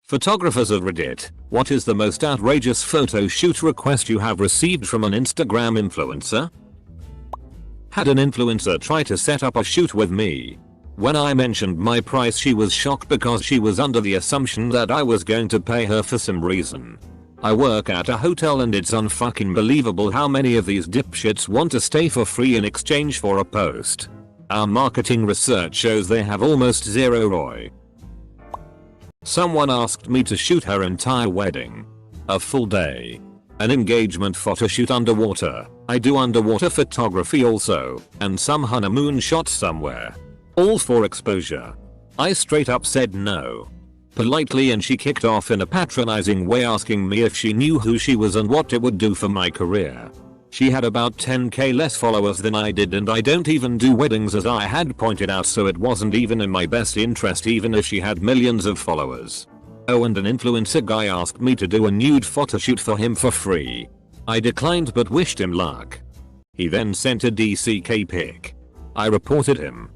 Photographers of Reddit, what is the most outrageous photo shoot request you have received from an Instagram influencer? Had an influencer try to set up a shoot with me. When I mentioned my price, she was shocked because she was under the assumption that I was going to pay her for some reason. I work at a hotel and it's unfucking believable how many of these dipshits want to stay for free in exchange for a post. Our marketing research shows they have almost zero ROI. Someone asked me to shoot her entire wedding. A full day. An engagement photo shoot underwater. I do underwater photography also, and some honeymoon shots somewhere. All for exposure. I straight up said no. Politely, and she kicked off in a patronizing way asking me if she knew who she was and what it would do for my career. She had about 10k less followers than I did, and I don't even do weddings as I had pointed out, so it wasn't even in my best interest even if she had millions of followers. Oh, and an influencer guy asked me to do a nude photoshoot for him for free. I declined but wished him luck. He then sent a DCK pic. I reported him.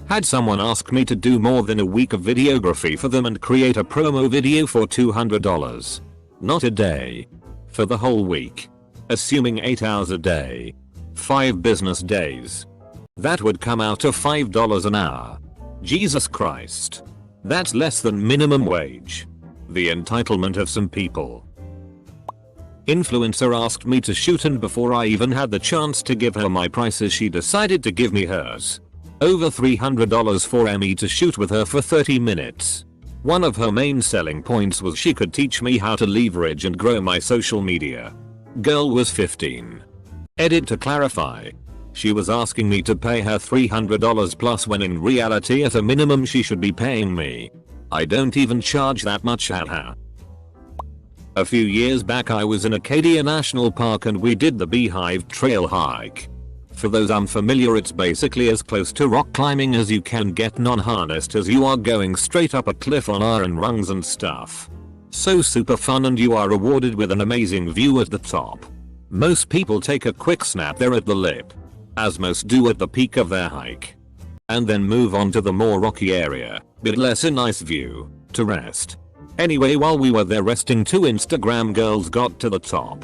Had someone ask me to do more than a week of videography for them and create a promo video for $200. Not a day. For the whole week. Assuming 8 hours a day. 5 business days. That would come out to $5 an hour. Jesus Christ. That's less than minimum wage. The entitlement of some people. Influencer asked me to shoot, and before I even had the chance to give her my prices, she decided to give me hers. Over $300 for me to shoot with her for 30 minutes. One of her main selling points was she could teach me how to leverage and grow my social media. Girl was 15. Edit to clarify. She was asking me to pay her $300 plus when in reality at a minimum she should be paying me. I don't even charge that much at her. A few years back I was in Acadia National Park and we did the Beehive Trail hike. For those unfamiliar, it's basically as close to rock climbing as you can get non-harnessed, as you are going straight up a cliff on iron rungs and stuff. So super fun, and you are rewarded with an amazing view at the top. Most people take a quick snap there at the lip, as most do at the peak of their hike, and then move on to the more rocky area, but less a nice view, to rest. Anyway, while we were there resting, 2 Instagram girls got to the top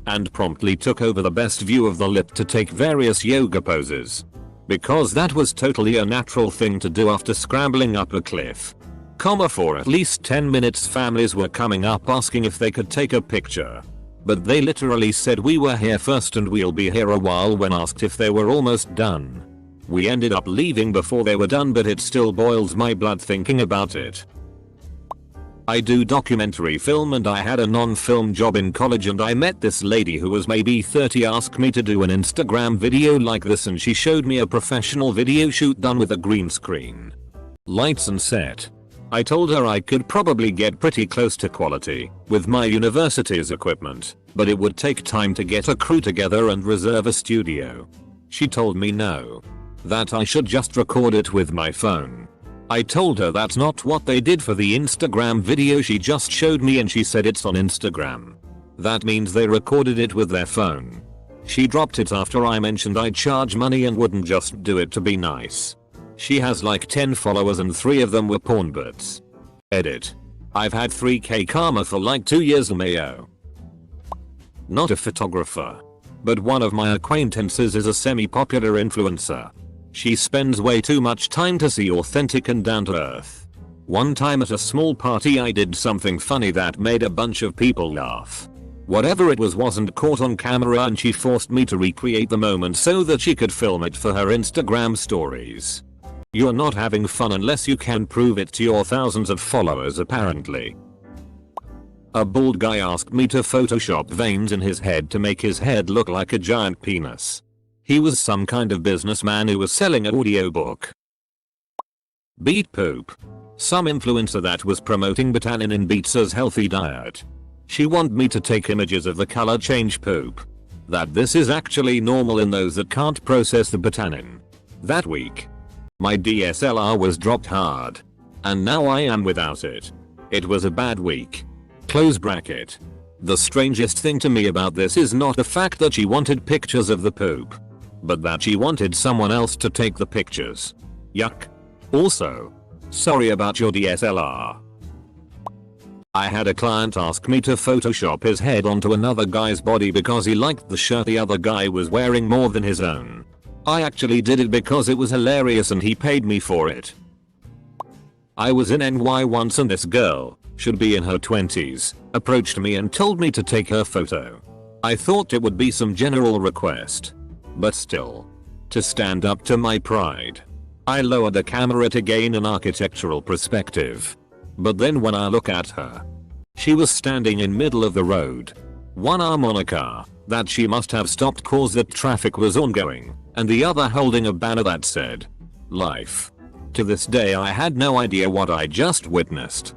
and promptly took over the best view of the lip to take various yoga poses. Because that was totally a natural thing to do after scrambling up a cliff. For at least 10 minutes families were coming up asking if they could take a picture. But they literally said we were here first and we'll be here a while when asked if they were almost done. We ended up leaving before they were done, but it still boils my blood thinking about it. I do documentary film and I had a non-film job in college, and I met this lady who was maybe 30 asked me to do an Instagram video like this, and she showed me a professional video shoot done with a green screen, lights and set. I told her I could probably get pretty close to quality with my university's equipment, but it would take time to get a crew together and reserve a studio. She told me no, that I should just record it with my phone. I told her that's not what they did for the Instagram video she just showed me, and she said it's on Instagram. That means they recorded it with their phone. She dropped it after I mentioned I'd charge money and wouldn't just do it to be nice. She has like 10 followers and 3 of them were porn bots. Edit. I've had 3k karma for like 2 years mayo. Not a photographer, but one of my acquaintances is a semi-popular influencer. She spends way too much time to see authentic and down to earth. One time at a small party I did something funny that made a bunch of people laugh. Whatever it was wasn't caught on camera, and she forced me to recreate the moment so that she could film it for her Instagram stories. You're not having fun unless you can prove it to your thousands of followers apparently. A bald guy asked me to Photoshop veins in his head to make his head look like a giant penis. He was some kind of businessman who was selling an audiobook. Beet poop. Some influencer that was promoting betanin in beets as healthy diet. She wanted me to take images of the color change poop. That this is actually normal in those that can't process the betanin. That week, my DSLR was dropped hard, and now I am without it. It was a bad week. Close bracket. The strangest thing to me about this is not the fact that she wanted pictures of the poop, but that she wanted someone else to take the pictures. Yuck. Also, sorry about your DSLR. I had a client ask me to Photoshop his head onto another guy's body because he liked the shirt the other guy was wearing more than his own. I actually did it because it was hilarious and he paid me for it. I was in NY once and this girl, should be in her 20s, approached me and told me to take her photo. I thought it would be some general request. But still. To stand up to my pride, I lowered the camera to gain an architectural perspective. But then when I look at her, she was standing in middle of the road. One arm on a car that she must have stopped cause the traffic was ongoing, and the other holding a banner that said, "Life." To this day I had no idea what I just witnessed.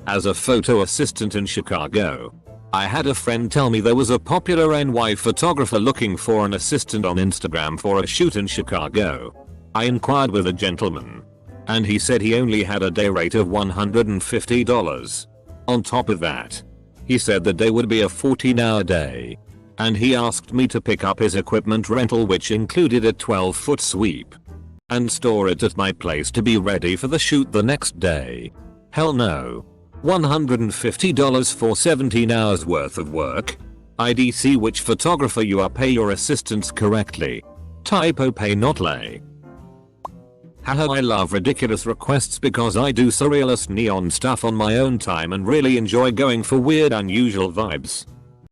As a photo assistant in Chicago, I had a friend tell me there was a popular NY photographer looking for an assistant on Instagram for a shoot in Chicago. I inquired with a gentleman, and he said he only had a day rate of $150. On top of that, he said the day would be a 14-hour day, and he asked me to pick up his equipment rental, which included a 12-foot sweep, and store it at my place to be ready for the shoot the next day. Hell no. $150 for 17 hours worth of work? IDC which photographer you are, pay your assistants correctly. Typo, pay not lay. Haha, I love ridiculous requests because I do surrealist neon stuff on my own time and really enjoy going for weird unusual vibes.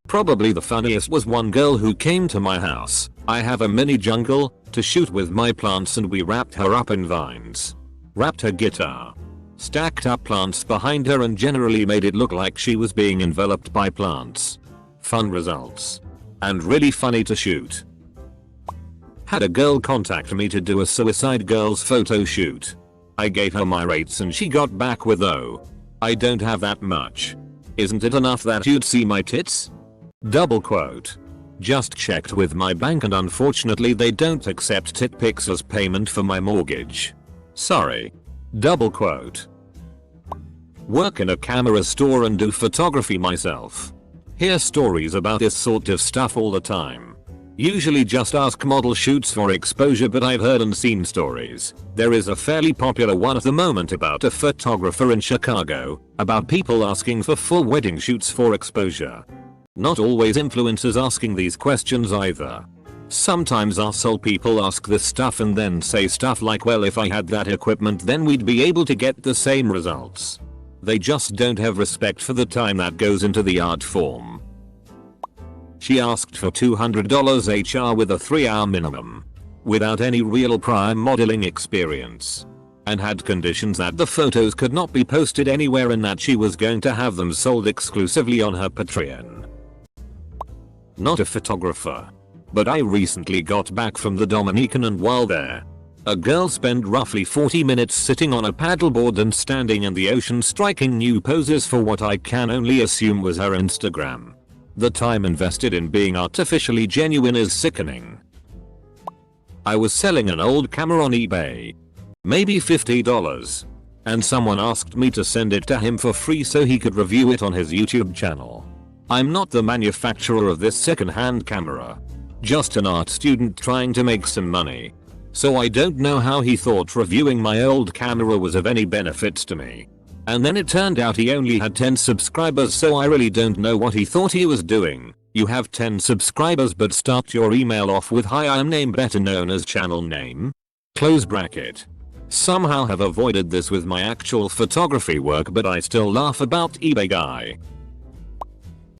Probably the funniest was one girl who came to my house. I have a mini jungle to shoot with my plants and we wrapped her up in vines. Wrapped her guitar. Stacked up plants behind her and generally made it look like she was being enveloped by plants. Fun results. And really funny to shoot. Had a girl contact me to do a suicide girl's photo shoot. I gave her my rates and she got back with, "Oh, I don't have that much. Isn't it enough that you'd see my tits?" Double quote. Just checked with my bank and unfortunately they don't accept tit pics as payment for my mortgage. Sorry. Double quote. Work in a camera store and do photography myself. Hear stories about this sort of stuff all the time. Usually just ask model shoots for exposure, but I've heard and seen stories. There is a fairly popular one at the moment about a photographer in Chicago, about people asking for full wedding shoots for exposure. Not always influencers asking these questions either. Sometimes arsehole people ask this stuff and then say stuff like, "Well, if I had that equipment then we'd be able to get the same results." They just don't have respect for the time that goes into the art form. She asked for $200 HR with a 3-hour minimum, without any real prior modeling experience, and had conditions that the photos could not be posted anywhere and that she was going to have them sold exclusively on her Patreon. Not a photographer, but I recently got back from the Dominican and while there, a girl spent roughly 40 minutes sitting on a paddleboard and standing in the ocean striking new poses for what I can only assume was her Instagram. The time invested in being artificially genuine is sickening. I was selling an old camera on eBay. Maybe $50. And someone asked me to send it to him for free so he could review it on his YouTube channel. I'm not the manufacturer of this second-hand camera. Just an art student trying to make some money. So I don't know how he thought reviewing my old camera was of any benefits to me. And then it turned out he only had 10 subscribers, so I really don't know what he thought he was doing. You have 10 subscribers but start your email off with "Hi, I'm name better known as channel name." Close bracket. Somehow have avoided this with my actual photography work, but I still laugh about eBay guy.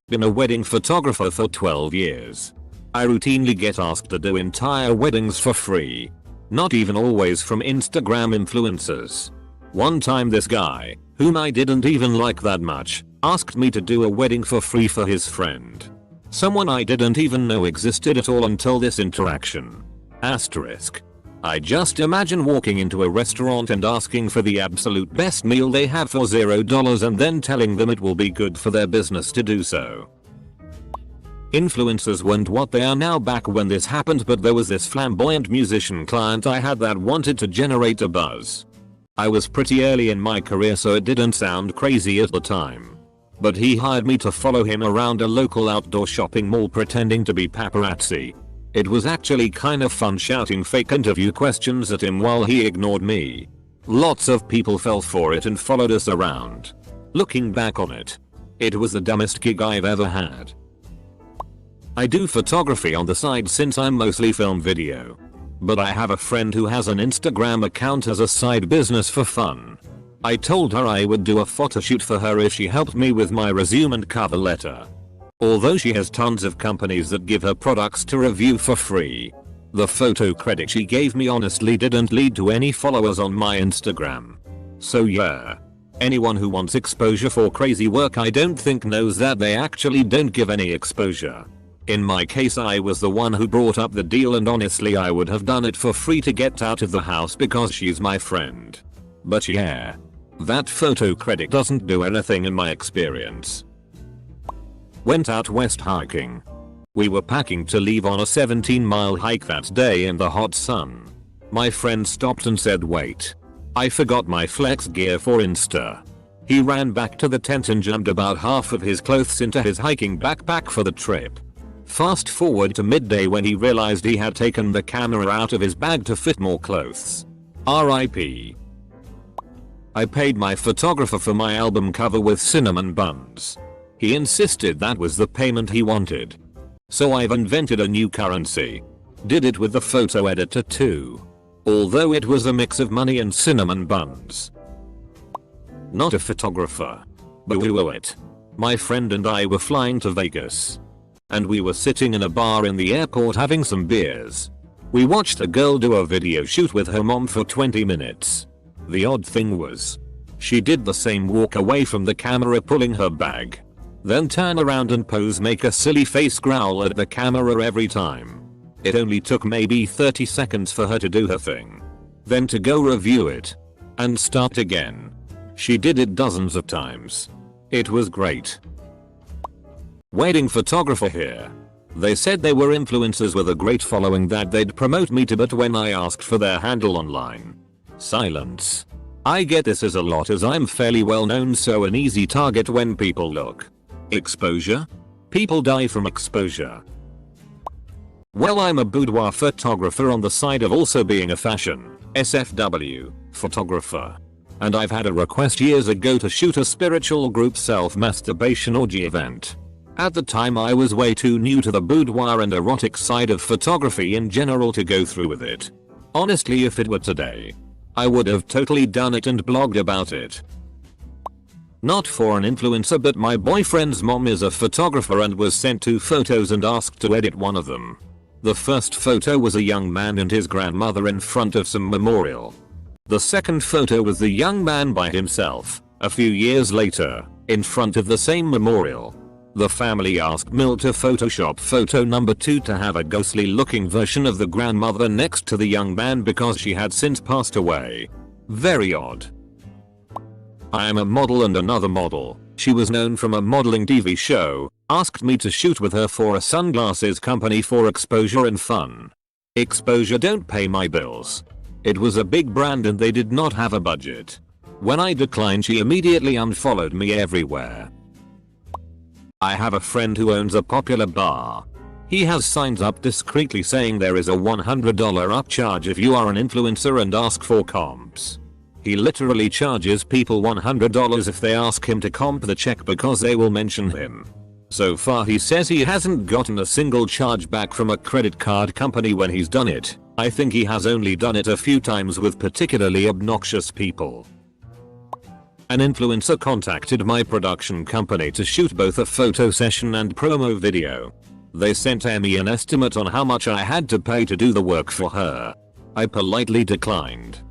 Been a wedding photographer for 12 years. I routinely get asked to do entire weddings for free. Not even always from Instagram influencers. One time this guy, whom I didn't even like that much, asked me to do a wedding for free for his friend. Someone I didn't even know existed at all until this interaction. Asterisk. I just imagine walking into a restaurant and asking for the absolute best meal they have for $0 and then telling them it will be good for their business to do so. Influencers weren't what they are now back when this happened, but there was this flamboyant musician client I had that wanted to generate a buzz. I was pretty early in my career so it didn't sound crazy at the time. But he hired me to follow him around a local outdoor shopping mall pretending to be paparazzi. It was actually kind of fun shouting fake interview questions at him while he ignored me. Lots of people fell for it and followed us around. Looking back on it, it was the dumbest gig I've ever had. I do photography on the side since I'm mostly film video. But I have a friend who has an Instagram account as a side business for fun. I told her I would do a photo shoot for her if she helped me with my resume and cover letter. Although she has tons of companies that give her products to review for free, the photo credit she gave me honestly didn't lead to any followers on my Instagram. So yeah. Anyone who wants exposure for crazy work I don't think knows that they actually don't give any exposure. In my case I was the one who brought up the deal and honestly I would have done it for free to get out of the house because she's my friend. But yeah. That photo credit doesn't do anything in my experience. Went out west hiking. We were packing to leave on a 17-mile hike that day in the hot sun. My friend stopped and said wait. I forgot my flex gear for Insta. He ran back to the tent and jammed about half of his clothes into his hiking backpack for the trip. Fast forward to midday when he realized he had taken the camera out of his bag to fit more clothes. RIP. I paid my photographer for my album cover with cinnamon buns. He insisted that was the payment he wanted. So I've invented a new currency. Did it with the photo editor too. Although it was a mix of money and cinnamon buns. Not a photographer. Boo it. My friend and I were flying to Vegas. And we were sitting in a bar in the airport having some beers. We watched a girl do a video shoot with her mom for 20 minutes. The odd thing was, she did the same walk away from the camera pulling her bag. Then turn around and pose, make a silly face, growl at the camera every time. It only took maybe 30 seconds for her to do her thing. Then to go review it. And start again. She did it dozens of times. It was great. Wedding photographer here. They said they were influencers with a great following that they'd promote me to, but when I asked for their handle online, silence. I get this as a lot as I'm fairly well known, so an easy target when people look. Exposure? People die from exposure. Well, I'm a boudoir photographer on the side of also being a fashion SFW photographer. And I've had a request years ago to shoot a spiritual group self-masturbation orgy event. At the time I was way too new to the boudoir and erotic side of photography in general to go through with it. Honestly, if it were today, I would have totally done it and blogged about it. Not for an influencer, but my boyfriend's mom is a photographer and was sent 2 photos and asked to edit one of them. The first photo was a young man and his grandmother in front of some memorial. The second photo was the young man by himself, a few years later, in front of the same memorial. The family asked Mill to Photoshop photo number 2 to have a ghostly looking version of the grandmother next to the young man because she had since passed away. Very odd. I am a model and another model, she was known from a modeling TV show, asked me to shoot with her for a sunglasses company for exposure and fun. Exposure don't pay my bills. It was a big brand and they did not have a budget. When I declined, she immediately unfollowed me everywhere. I have a friend who owns a popular bar. He has signs up discreetly saying there is a $100 upcharge if you are an influencer and ask for comps. He literally charges people $100 if they ask him to comp the check because they will mention him. So far he says he hasn't gotten a single charge back from a credit card company when he's done it. I think he has only done it a few times with particularly obnoxious people. An influencer contacted my production company to shoot both a photo session and promo video. They sent me an estimate on how much I had to pay to do the work for her. I politely declined.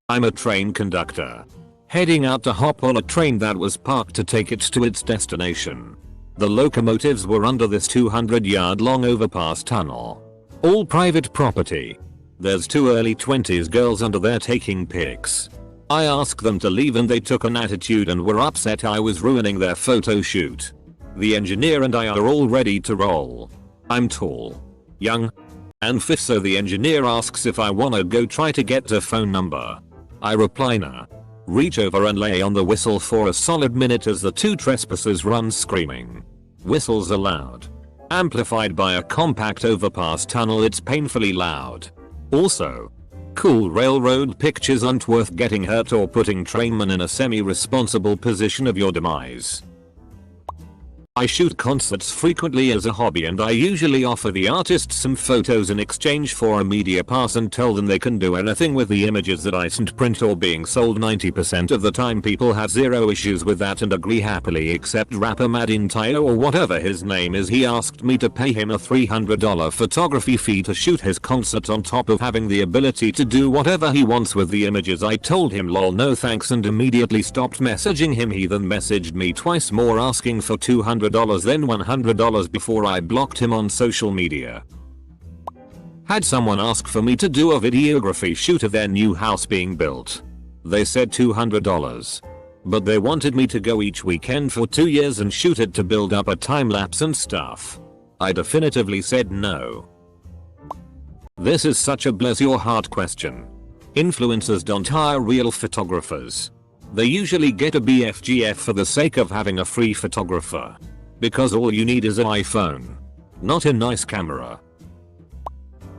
I'm a train conductor. Heading out to hop on a train that was parked to take it to its destination. The locomotives were under this 200-yard long overpass tunnel. All private property. There's 2 early 20s girls under there taking pics. I asked them to leave and they took an attitude and were upset I was ruining their photo shoot. The engineer and I are all ready to roll. I'm tall, young, and fit, so the engineer asks if I wanna go try to get her phone number. I reply nah. Reach over and lay on the whistle for a solid minute as the 2 trespassers run screaming. Whistles are loud. Amplified by a compact overpass tunnel, it's painfully loud. Also, Cool railroad pictures aren't worth getting hurt or putting trainmen in a semi-responsible position of your demise. I shoot concerts frequently as a hobby and I usually offer the artists some photos in exchange for a media pass and tell them they can do anything with the images that I sent print or being sold. 90% of the time people have zero issues with that and agree happily, except rapper Madin Tayo or whatever his name is. He asked me to pay him a $300 photography fee to shoot his concert on top of having the ability to do whatever he wants with the images. I told him lol no thanks and immediately stopped messaging him. He then messaged me twice more asking for $200 then $100 before I blocked him on social media. Had someone ask for me to do a videography shoot of their new house being built. They said $200. But they wanted me to go each weekend for 2 years and shoot it to build up a time lapse and stuff. I definitively said no. This is such a bless your heart question. Influencers don't hire real photographers. They usually get a BFGF for the sake of having a free photographer. Because all you need is an iPhone. Not a nice camera.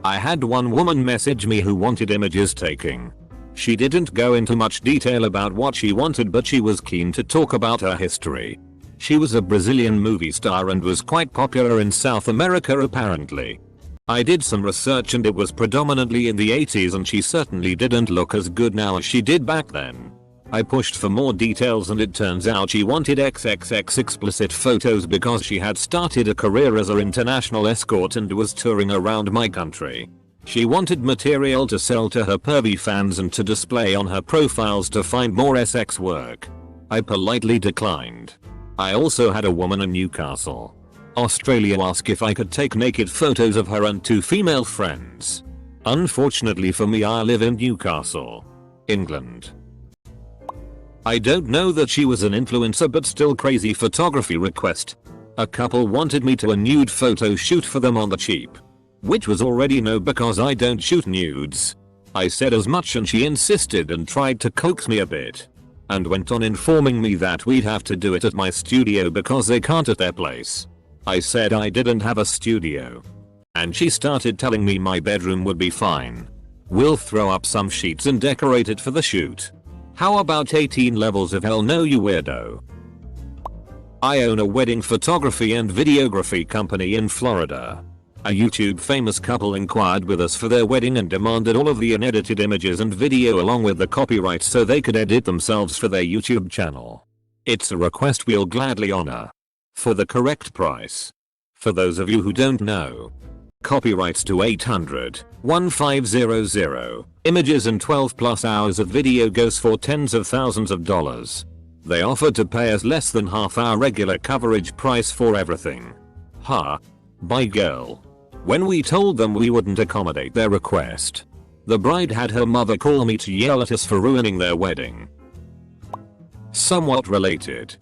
I had one woman message me who wanted images taking. She didn't go into much detail about what she wanted, but she was keen to talk about her history. She was a Brazilian movie star and was quite popular in South America apparently. I did some research and it was predominantly in the 80s and she certainly didn't look as good now as she did back then. I pushed for more details and it turns out she wanted XXX explicit photos because she had started a career as an international escort and was touring around my country. She wanted material to sell to her pervy fans and to display on her profiles to find more SX work. I politely declined. I also had a woman in Newcastle, Australia ask if I could take naked photos of her and 2 female friends. Unfortunately for me, I live in Newcastle, England. I don't know that she was an influencer, but still crazy photography request. A couple wanted me to a nude photo shoot for them on the cheap. Which was already no because I don't shoot nudes. I said as much and she insisted and tried to coax me a bit. And went on informing me that we'd have to do it at my studio because they can't at their place. I said I didn't have a studio. And she started telling me my bedroom would be fine. We'll throw up some sheets and decorate it for the shoot. How about 18 levels of hell no, you weirdo? I own a wedding photography and videography company in Florida. A YouTube famous couple inquired with us for their wedding and demanded all of the unedited images and video along with the copyright so they could edit themselves for their YouTube channel. It's a request we'll gladly honor. For the correct price. For those of you who don't know. Copyrights to 800,1500 images and 12+ hours of video goes for tens of thousands of dollars. They offered to pay us less than half our regular coverage price for everything. Ha. Bye girl. When we told them we wouldn't accommodate their request, the bride had her mother call me to yell at us for ruining their wedding. Somewhat related.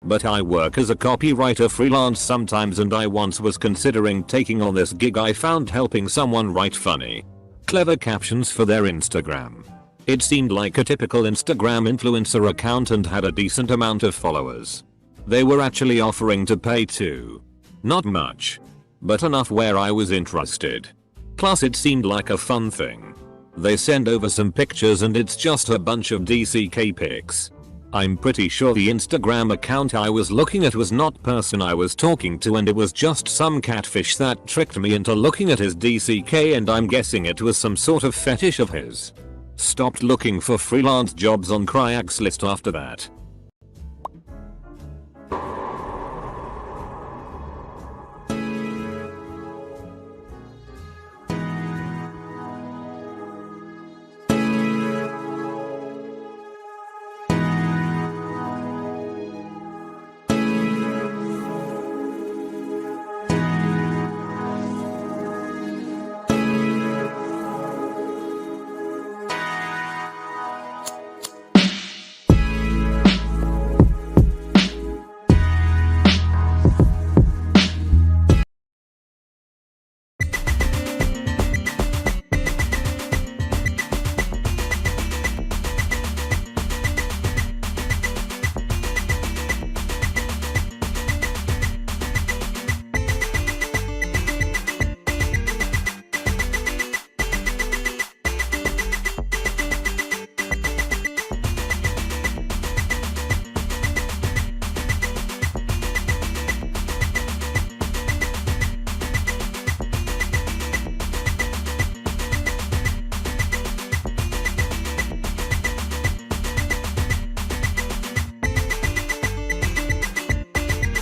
But I work as a copywriter freelance sometimes and I once was considering taking on this gig I found helping someone write funny, clever captions for their Instagram. It seemed like a typical Instagram influencer account and had a decent amount of followers. They were actually offering to pay too. Not much. But enough where I was interested. Plus it seemed like a fun thing. They send over some pictures and it's just a bunch of DCK pics. I'm pretty sure the Instagram account I was looking at was not person I was talking to and it was just some catfish that tricked me into looking at his DCK and I'm guessing it was some sort of fetish of his. Stopped looking for freelance jobs on Craigslist after that.